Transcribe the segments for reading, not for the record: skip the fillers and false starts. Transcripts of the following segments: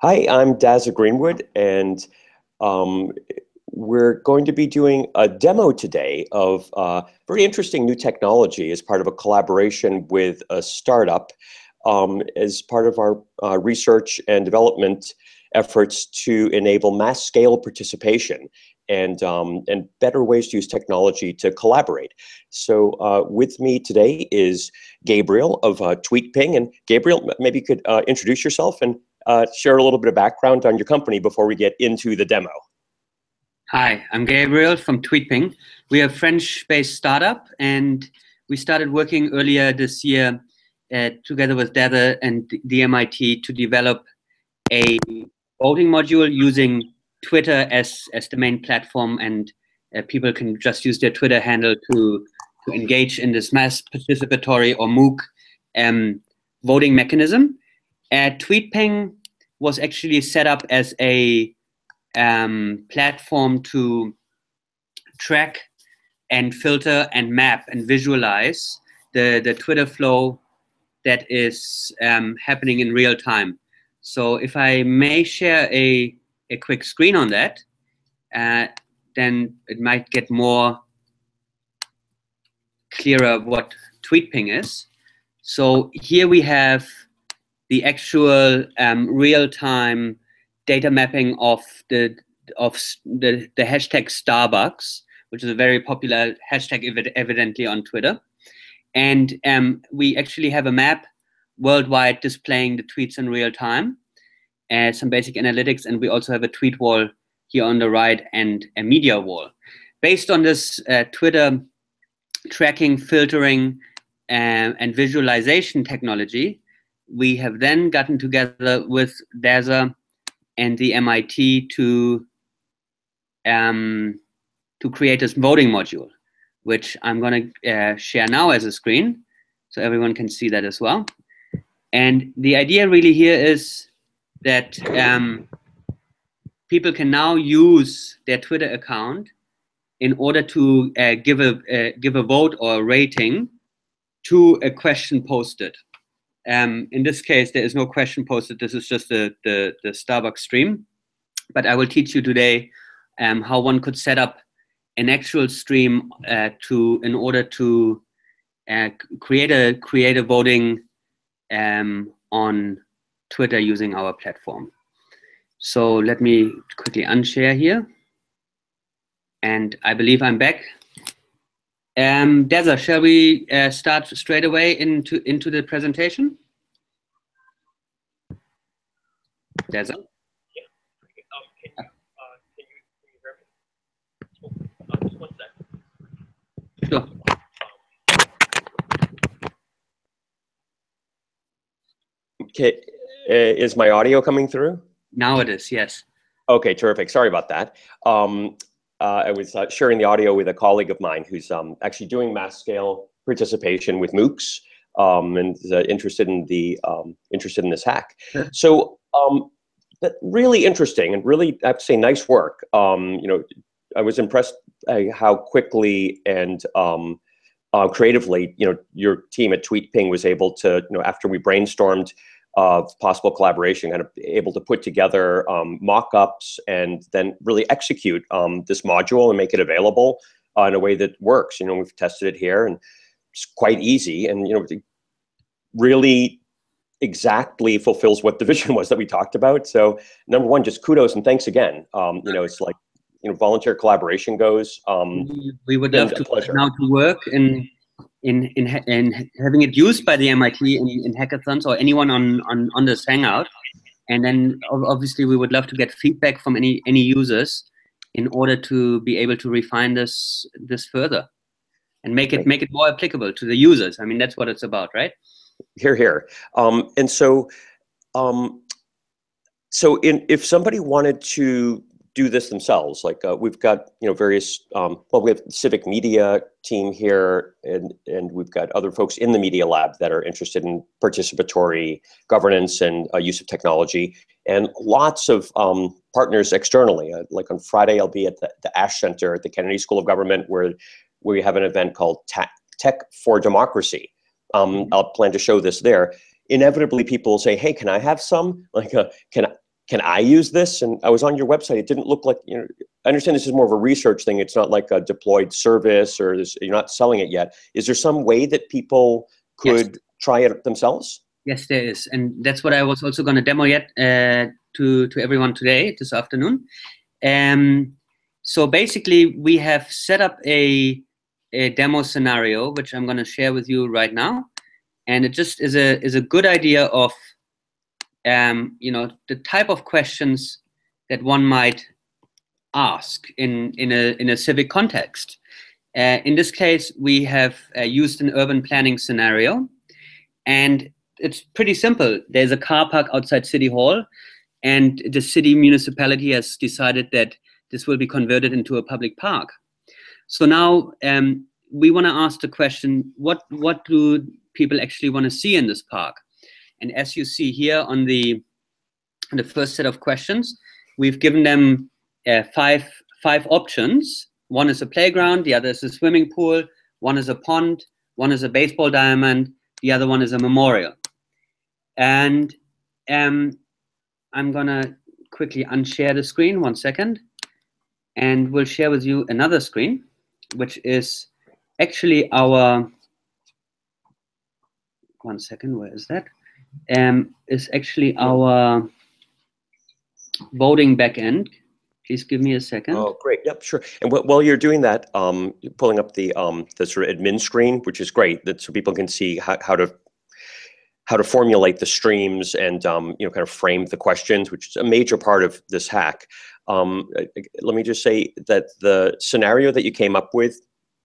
Hi, I'm Dazza Greenwood, and um, we're going to be doing a demo today of very interesting new technology as part of a collaboration with a startup as part of our research and development efforts to enable mass scale participation and better ways to use technology to collaborate. So with me today is Gabriel of Tweetping. And Gabriel, maybe you could introduce yourself and share a little bit of background on your company before we get into the demo. Hi, I'm Gabriel from Tweetping. We are a French-based startup, and we started working earlier this year together with Dazza and the MIT to develop a voting module using Twitter as the main platform, and people can just use their Twitter handle to engage in this mass participatory or MOOC voting mechanism. Tweetping was actually set up as a platform to track and filter and map and visualize the Twitter flow that is happening in real time. So if I may share a quick screen on that, then it might get more clearer what Tweetping is. So here we have the actual real-time data mapping of the hashtag Starbucks, which is a very popular hashtag evidently on Twitter. And we actually have a map worldwide displaying the tweets in real time, some basic analytics, and we also have a tweet wall here on the right and a media wall. Based on this Twitter tracking, filtering, and visualization technology, we have then gotten together with Dazza and the MIT to create this voting module, which I'm going to share now as a screen, so everyone can see that as well. And the idea really here is that people can now use their Twitter account in order to give a vote or a rating to a question posted. In this case, there is no question posted. This is just the Starbucks stream. But I will teach you today how one could set up an actual stream in order to create a voting on Twitter using our platform. So let me quickly unshare here. And I believe I'm back. Dazza, shall we start straight away into the presentation? Dazza? Yeah. Can you hear me? Just 1 second. Sure. Okay, is my audio coming through? Now it is, yes. Okay, terrific. Sorry about that. I was sharing the audio with a colleague of mine who's actually doing mass scale participation with MOOCs and is interested in this hack. Sure. So that really interesting and really, I have to say, nice work. I was impressed by how quickly and creatively, your team at Tweetping was able to, after we brainstormed of possible collaboration, kind of able to put together mock-ups and then really execute this module and make it available in a way that works. We've tested it here and it's quite easy and, really exactly fulfills what the vision was that we talked about. So number one, just kudos and thanks again. It's like, volunteer collaboration goes. We would love to put now to work in having it used by the MIT in hackathons or anyone on this Hangout. And then obviously we would love to get feedback from any users in order to be able to refine this further and make it more applicable to the users. I mean, that's what it's about, right? Hear, hear. And so if somebody wanted to do this themselves, like we've got various we have the civic media team here, and we've got other folks in the media lab that are interested in participatory governance and use of technology, and lots of partners externally. Like on Friday, I'll be at the Ash Center at the Kennedy School of Government, where we have an event called Tech for Democracy. I'll plan to show this there. Inevitably, people will say, "Hey, can I have some? Like, can can I use this? And I was on your website. It didn't look like, you know, I understand this is more of a research thing. It's not like a deployed service, or you're not selling it yet. Is there some way that people could try it themselves? Yes, there is. And that's what I was also going to demo to everyone today, this afternoon. So basically, we have set up a demo scenario, which I'm going to share with you right now. And it just is a good idea of, you know, the type of questions that one might ask in a civic context. In this case, we have used an urban planning scenario, and it's pretty simple. There's a car park outside City Hall, and the city municipality has decided that this will be converted into a public park. So now we want to ask the question, what do people actually want to see in this park? And as you see here on the first set of questions, we've given them five options. One is a playground, the other is a swimming pool, one is a pond, one is a baseball diamond, the other one is a memorial. And I'm gonna quickly unshare the screen, 1 second, and we'll share with you another screen, which is actually our, 1 second, where is that? Is actually our voting backend. Please give me a second. Oh, great. Yep, sure. And while you're doing that, you're pulling up the sort of admin screen, which is great, that so people can see how to formulate the streams and you know, kind of frame the questions, which is a major part of this hack. Let me just say that the scenario that you came up with,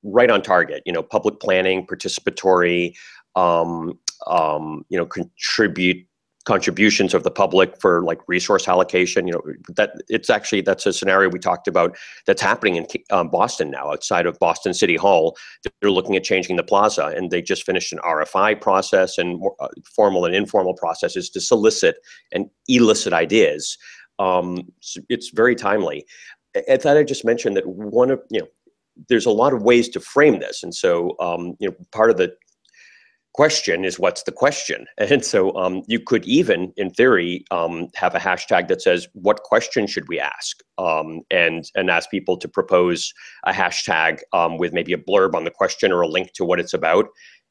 right on target. You know, public planning, participatory, you know, contributions of the public for like resource allocation. You know, that's a scenario we talked about that's happening in Boston now, outside of Boston City Hall. They're looking at changing the plaza, and they just finished an RFI process and formal and informal processes to solicit and elicit ideas. So it's very timely. I thought I just mentioned that you know, there's a lot of ways to frame this, and so you know, part of the question is, what's the question? And so you could even, in theory, have a hashtag that says, what question should we ask? And ask people to propose a hashtag with maybe a blurb on the question or a link to what it's about,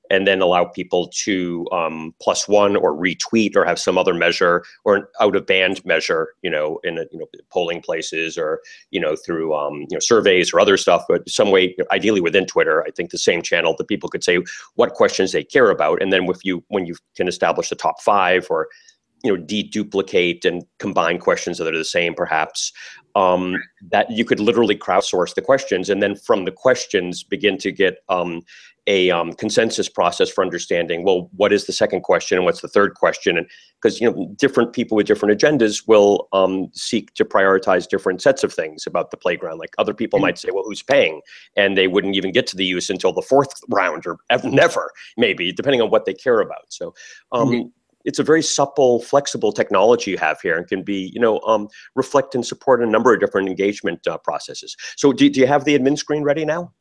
and then allow people to +1 or retweet or have some other measure or an out-of-band measure, you know, in polling places, or, you know, through you know, surveys or other stuff, but some way, ideally within Twitter, I think the same channel, that people could say what questions they care about, and then when you can establish the top 5, or, you know, deduplicate and combine questions that are the same, perhaps, that you could literally crowdsource the questions, and then from the questions begin to get a consensus process for understanding, well, what is the second question and what's the third question? And because, you know, different people with different agendas will seek to prioritize different sets of things about the playground. Like other people might say, well, who's paying? And they wouldn't even get to the use until the 4th round, or never, maybe, depending on what they care about. So it's a very supple, flexible technology you have here, and can be, you know, reflect and support a number of different engagement processes. So do you have the admin screen ready now?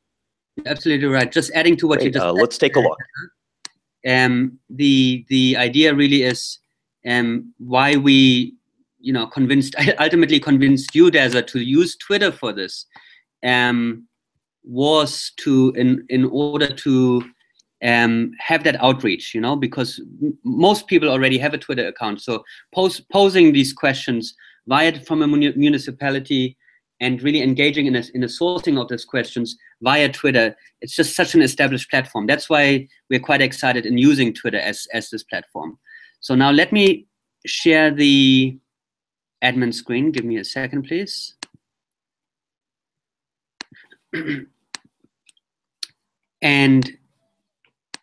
Absolutely right. Just adding to what you just said, let's take a look. The idea really is why we, you know, ultimately convinced you, Deza, to use Twitter for this, was to in order to have that outreach, you know, because most people already have a Twitter account. So posing these questions from a municipality, and really engaging in the sourcing of those questions via Twitter, it's just such an established platform. That's why we're quite excited in using Twitter as this platform. So now let me share the admin screen. Give me a second, please. And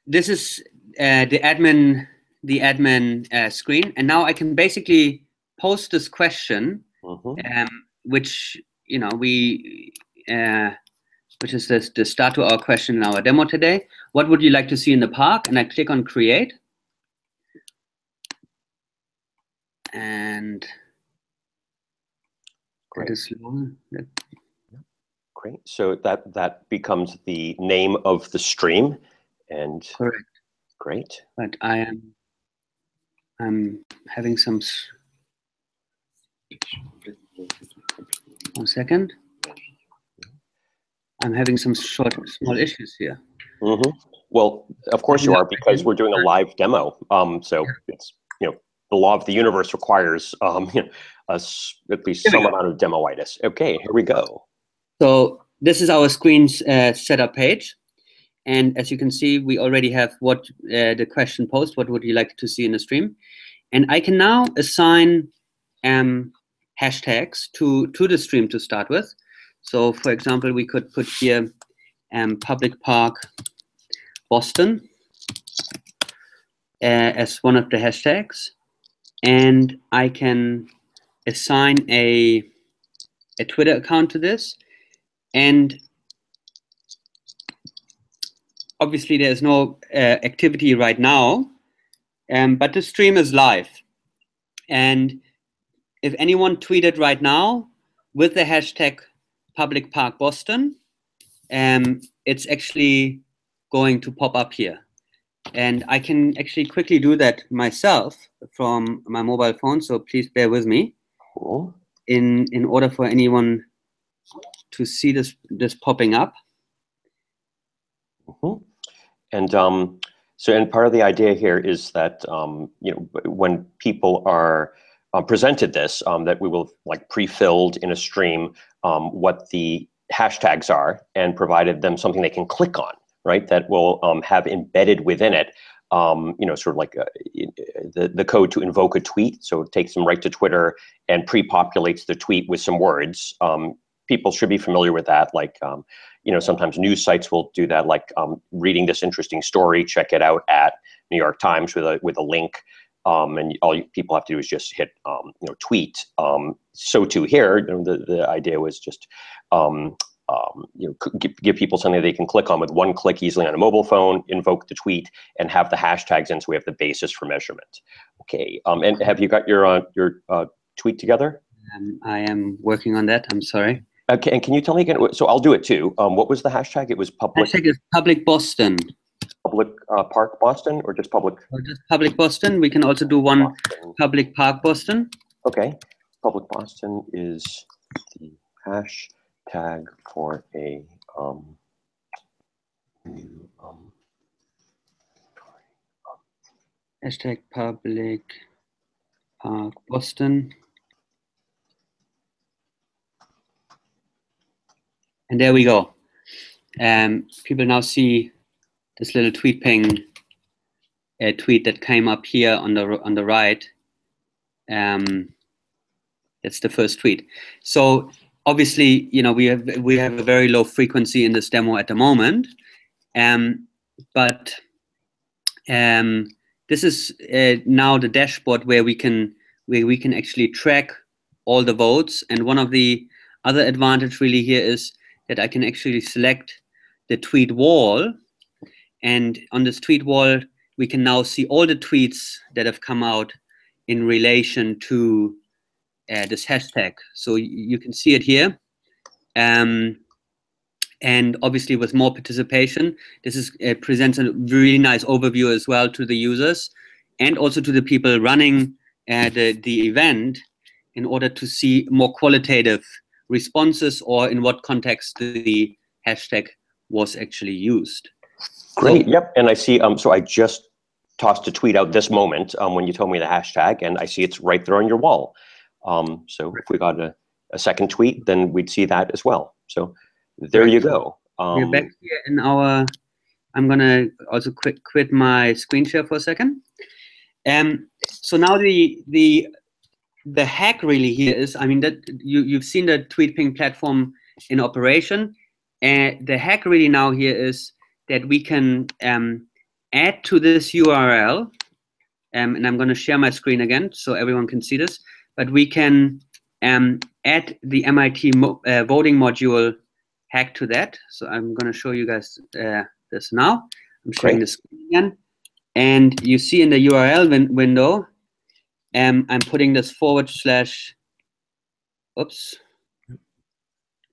this is the admin screen. And now I can basically post this question, which, you know, which is the start to our question in our demo today. What would you like to see in the park? And I click on create. And great. That is long. Great. So that becomes the name of the stream. And correct. Great. But I'm having some. 1 second. I'm having some small issues here. Mm-hmm. Well, of course you are, because we're doing a live demo. So it's, the law of the universe requires at least some amount of demoitis. Okay, here we go. So this is our screen setup page. And as you can see, we already have what the question posed, what would you like to see in the stream? And I can now assign hashtags to the stream to start with. So for example, we could put here public park Boston as one of the hashtags. And I can assign a Twitter account to this. And obviously there's no activity right now, but the stream is live. And if anyone tweeted right now with the hashtag public park Boston, it's actually going to pop up here. And I can actually quickly do that myself from my mobile phone, so please bear with me. Cool. In order for anyone to see this popping up. Mm-hmm. And part of the idea here is that when people are presented this, that we will pre-filled in a stream what the hashtags are, and provided them something they can click on, right? That will have embedded within it, sort of like the code to invoke a tweet. So it takes them right to Twitter and pre-populates the tweet with some words. People should be familiar with that. Sometimes news sites will do that, reading this interesting story, check it out at New York Times with a link. And all people have to do is just hit, tweet. So too here, the idea was just, give people something they can click on with one click easily on a mobile phone, invoke the tweet, and have the hashtags in, so we have the basis for measurement. Okay, and have you got your tweet together? I am working on that, I'm sorry. Okay, and can you tell me again, so I'll do it too. What was the hashtag? It was public. Hashtag is public Boston. Public Park Boston, or just public? Or just public Boston. We can also do one Boston. Public Park Boston. Okay, public Boston is the hashtag for a hashtag public park Boston. And there we go. People now see this little Tweetping tweet that came up here on the right. That's the first tweet. So obviously, we have a very low frequency in this demo at the moment, but this is now the dashboard where we can actually track all the votes. And one of the other advantage really here is that I can actually select the tweet wall, and on this tweet wall we can now see all the tweets that have come out in relation to this hashtag. So you can see it here, and obviously with more participation, this presents a really nice overview as well to the users and also to the people running the event, in order to see more qualitative responses or in what context the hashtag was actually used. Great. Yep. And I see. So I just tossed a tweet out this moment when you told me the hashtag, and I see it's right there on your wall. So if we got a second tweet, then we'd see that as well. So there you go. We're back here in our. I'm gonna also quit my screen share for a second. So now the hack really here is, that you've seen the Tweetping platform in operation, and the hack really now here is that we can add to this URL, and I'm going to share my screen again so everyone can see this, but we can add the MIT voting module hack to that. So I'm going to show you guys this now. I'm sharing the screen again, and you see in the URL window, I'm putting this / oops,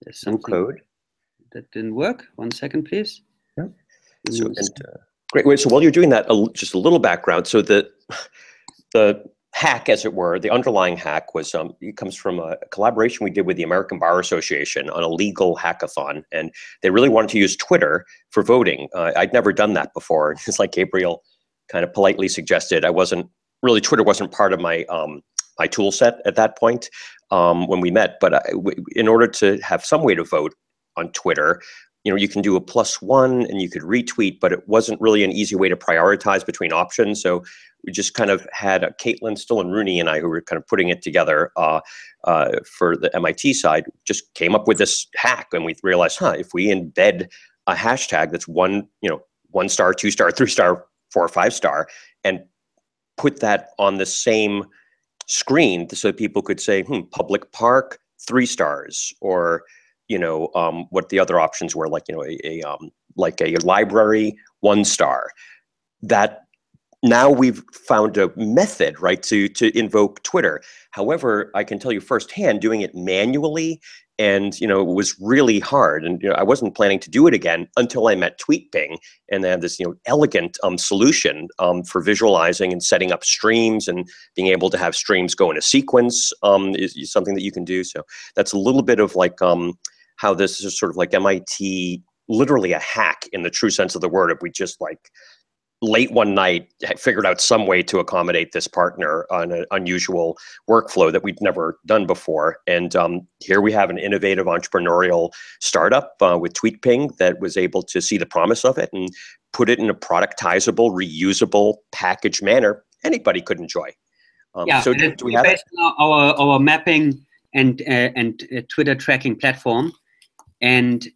there's something code that didn't work. 1 second, please. Yeah. So, great. Wait, so while you're doing that, just a little background. So the hack, as it were, the underlying hack was it comes from a collaboration we did with the American Bar Association on a legal hackathon, and they really wanted to use Twitter for voting. I'd never done that before. It's like Gabriel kind of politely suggested. Twitter wasn't part of my my tool set at that point when we met. But in order to have some way to vote on Twitter, you can do a +1 and you could retweet, but it wasn't really an easy way to prioritize between options. So we just kind of had Caitlin, Still, and Rooney and I, who were kind of putting it together for the MIT side, just came up with this hack, and we realized, if we embed a hashtag that's 1 star, 2 star, 3 star, 4 or 5 star, and put that on the same screen so people could say, public park, 3 stars, or what the other options were, like a library, 1 star. That now we've found a method, right, to invoke Twitter. However, I can tell you firsthand, doing it manually, and it was really hard, and I wasn't planning to do it again until I met Tweetping, and they have this elegant solution for visualizing and setting up streams, and being able to have streams go in a sequence is something that you can do. So that's a little bit of like how this is sort of like MIT, literally a hack in the true sense of the word. If we just late one night figured out some way to accommodate this partner on an unusual workflow that we'd never done before. And here we have an innovative entrepreneurial startup with Tweetping that was able to see the promise of it and put it in a productizable, reusable, packaged manner anybody could enjoy. So do we have based on our mapping and Twitter tracking platform. And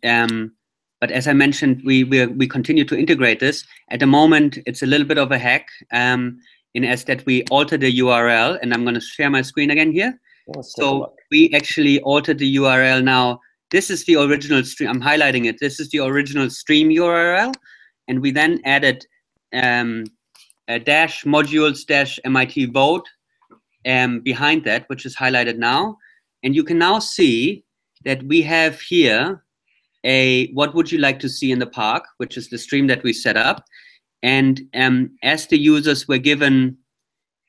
but as I mentioned, we continue to integrate this. At the moment, it's a little bit of a hack in as that we alter the URL, and I'm going to share my screen again here. So we actually altered the URL now. This is the original stream. I'm highlighting it. This is the original stream URL, and we then added a --modules--MIT vote behind that, which is highlighted now. And you can now see that we have here what would you like to see in the park, which is the stream that we set up. And as the users were given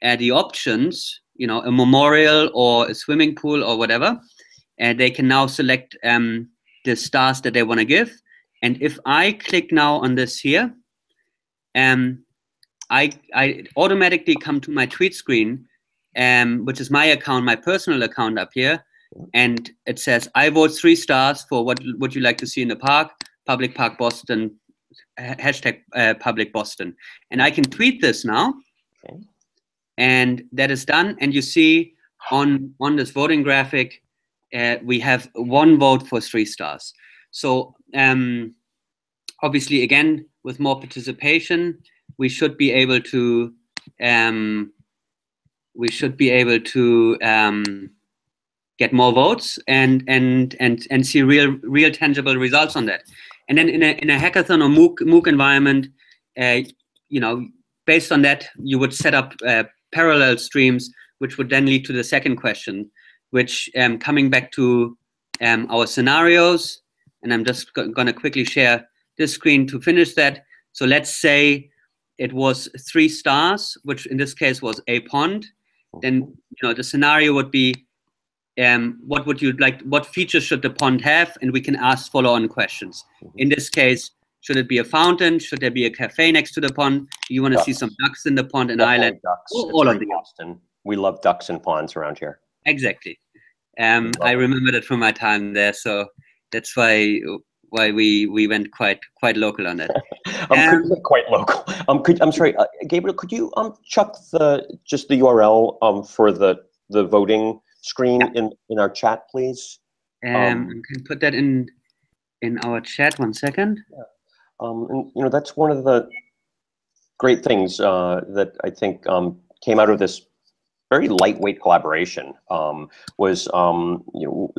the options, a memorial or a swimming pool or whatever, and they can now select the stars that they want to give. And if I click now on this here, I automatically come to my tweet screen, which is my account, my personal account up here. And it says, I vote 3 stars for what would you like to see in the park, Public Park Boston, #Public Boston. And I can tweet this now. Okay. And that is done. And you see on this voting graphic, we have 1 vote for 3 stars. So obviously, again, with more participation, we should be able to get more votes and see real tangible results on that. And then in a hackathon or MOOC environment, based on that, you would set up parallel streams, which would then lead to the second question, which coming back to our scenarios, and I'm just going to quickly share this screen to finish that. So let's say it was 3 stars, which in this case was a pond. Then the scenario would be, what would you like? What features should the pond have? And we can ask follow-on questions. In this case, should it be a fountain? Should there be a cafe next to the pond? Do you want to see some ducks in the pond and island? Ducks. All of the Boston. We love ducks and ponds around here. Exactly. I remember that from my time there, so that's why we went quite local on that. Quite local. I'm sorry, Gabriel. Could you chuck just the URL for the voting screen in our chat, please? I can put that in our chat. 1 second. Yeah. And, that's one of the great things that I think came out of this very lightweight collaboration was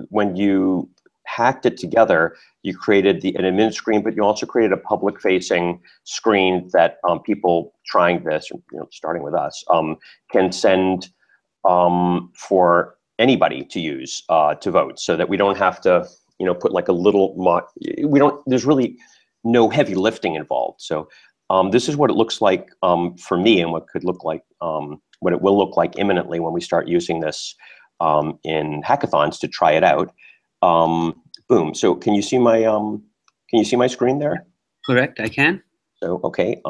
when you hacked it together, you created an admin screen, but you also created a public-facing screen that people trying this, starting with us, can send for anybody to use to vote, so that we don't have to, put like a little there's really no heavy lifting involved. So this is what it looks like for me, and what could look like what it will look like imminently when we start using this in hackathons to try it out. Boom. So can you see my screen there? Correct, I can. So, okay,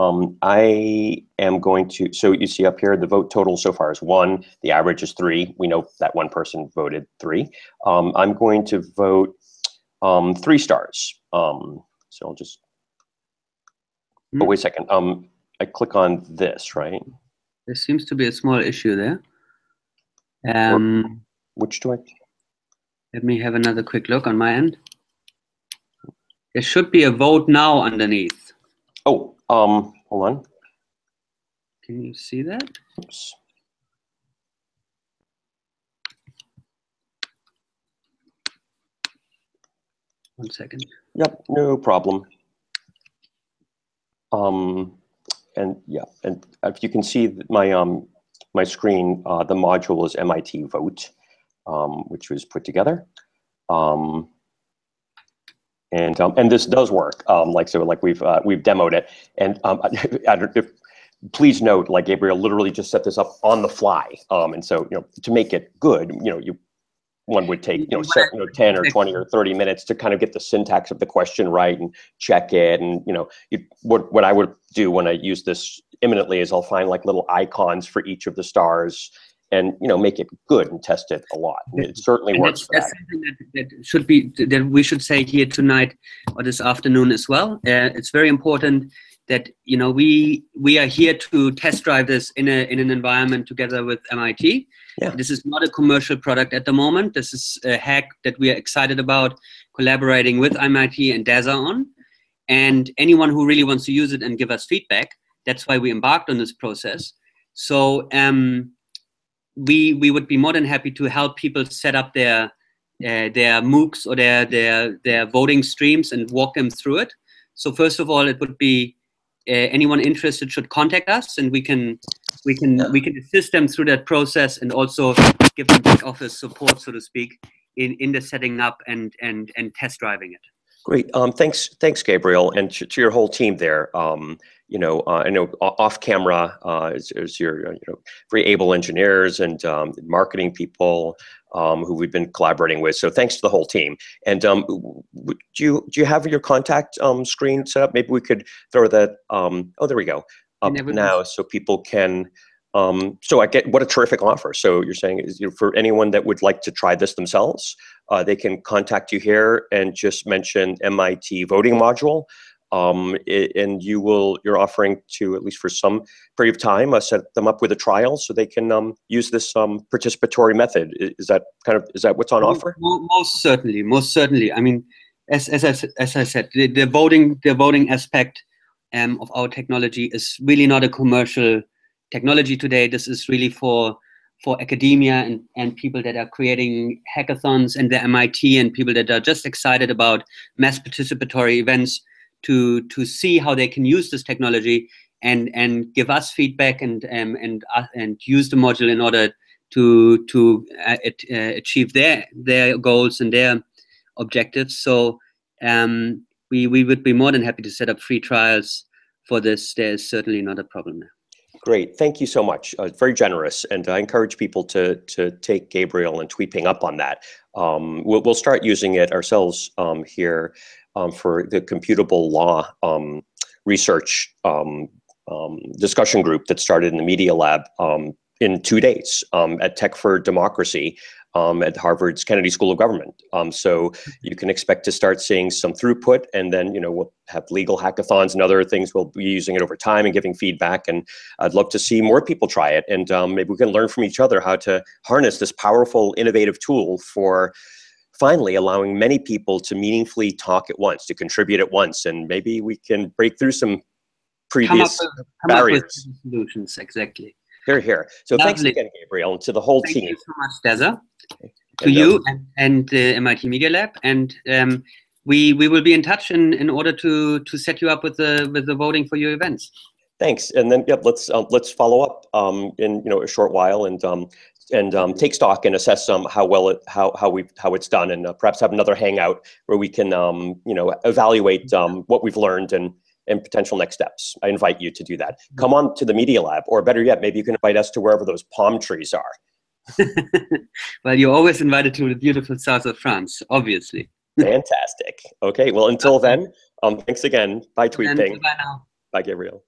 I am going to, so you see up here, the vote total so far is 1, the average is 3. We know that one person voted 3. I'm going to vote 3 stars. So I'll just, oh, wait a second. I click on this, right? There seems to be a small issue there. Which do I? Let me have another quick look on my end. There should be a vote now underneath. Oh, hold on. Can you see that? Oops. One second. Yep, no problem. And yeah, and if you can see my my screen, the module is MIT Vote, which was put together. And this does work, like we've demoed it, and please note, like Gabriel literally just set this up on the fly, and so to make it good, one would take 10 or 20 or 30 minutes to kind of get the syntax of the question right and check it, and what I would do when I use this imminently is I'll find like little icons for each of the stars, and make it good and test it a lot. And it certainly works. That's something that we should say here tonight or this afternoon as well. It's very important that we are here to test drive this in an environment together with MIT. Yeah. This is not a commercial product at the moment. This is a hack that we are excited about collaborating with MIT and DASA on. And anyone who really wants to use it and give us feedback, that's why we embarked on this process. So we would be more than happy to help people set up their MOOCs or their voting streams and walk them through it. So first of all, it would be anyone interested should contact us, and we can assist them through that process, and also give them back office support, so to speak, in the setting up and test driving it. Great. Thanks, Gabriel, and to your whole team there. I know off camera is your very able engineers and marketing people who we've been collaborating with. So thanks to the whole team. And do you have your contact screen set up? Maybe we could throw that. Oh, there we go. Up now, so people can. So I get what a terrific offer. So you're saying is for anyone that would like to try this themselves, they can contact you here and just mention MIT voting module. And you're offering to, at least for some period of time, set them up with a trial so they can use this participatory method. Is that what's on offer? Most certainly. I mean, as I said, the voting aspect of our technology is really not a commercial technology today. This is really for academia and people that are creating hackathons, and the MIT, and people that are just excited about mass participatory events to see how they can use this technology and give us feedback and use the module in order to achieve their goals and their objectives. So we would be more than happy to set up free trials for this. There is certainly not a problem there. Great, thank you so much. Very generous, and I encourage people to take Gabriel and Tweetping up on that. We'll start using it ourselves here for the computable law research discussion group that started in the Media Lab in 2 days at Tech for Democracy at Harvard's Kennedy School of Government. So you can expect to start seeing some throughput, and then we'll have legal hackathons and other things. We'll be using it over time and giving feedback, and I'd love to see more people try it, and maybe we can learn from each other how to harness this powerful, innovative tool for finally allowing many people to meaningfully talk at once, to contribute at once, and maybe we can break through some previous barriers. Come up with solutions, exactly. Here. So Lovely. Thanks again, Gabriel, and to the whole team. Thank you so much, DASA, to you and the MIT Media Lab, and we will be in touch in order to set you up with the voting for your events. Thanks, and then let's follow up in a short while and take stock and assess how it's done, and perhaps have another hangout where we can evaluate what we've learned and and potential next steps. I invite you to do that. Come on to the Media Lab, or better yet, maybe you can invite us to wherever those palm trees are. Well, you're always invited to the beautiful south of France, obviously. Fantastic. Okay, well, until then, thanks again. Bye, Tweetping. Bye now. Bye, Gabriel.